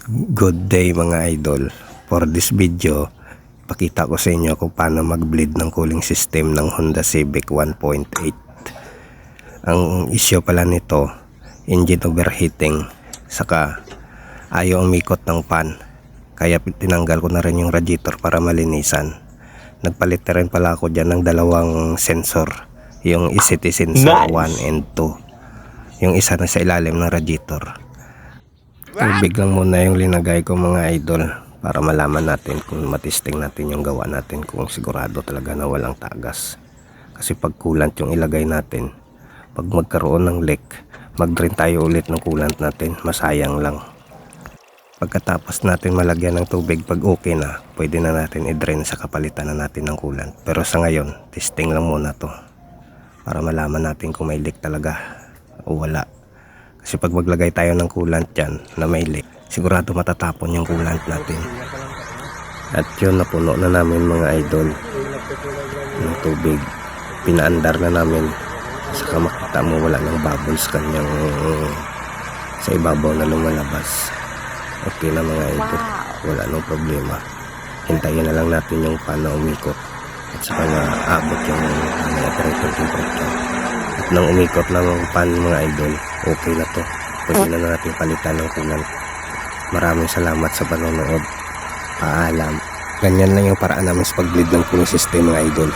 Good day mga idol. For this video, pakita ko sa inyo kung paano mag-bleed ng cooling system ng Honda Civic 1.8. Ang issue pala nito, engine overheating, saka ayaw umikot ng fan. Kaya tinanggal ko na rin yung radiator para malinisan. Nagpalit na rin pala ako dyan ng dalawang sensor, yung ECT sensor 1 and 2. Yung isa na sa ilalim ng radiator. Tubig lang muna yung linagay ko mga idol para malaman natin kung matesting natin yung gawa natin kung sigurado talaga na walang tagas. Kasi pag coolant yung ilagay natin, pag magkaroon ng leak, mag-drain tayo ulit ng coolant natin, masayang lang. Pagkatapos natin malagyan ng tubig, pag okay na, pwede na natin i-drain sa kapalitan na natin ng coolant. Pero sa ngayon, testing lang muna to para malaman natin kung may leak talaga o wala. Kasi pag maglagay tayo ng coolant dyan na may leak, sigurado matatapon yung coolant natin. At yun, napuno na namin mga idol ng tubig. Pinaandar na namin. Saka makita mo wala ng bubbles kanyang sa ibabaw na lumalabas. Okay na mga idol, wala nang problema. Hintayin na lang natin yung fan na umikot at saka na abot yung operator temperature. At nang umikot na ng fan mga idol, okay na to. Pwede na natin palitan ng coolant. Maraming salamat sa panonood. Paalam. Ganyan lang yung paraan namin sa pag-bleed ng cooling system mga idol.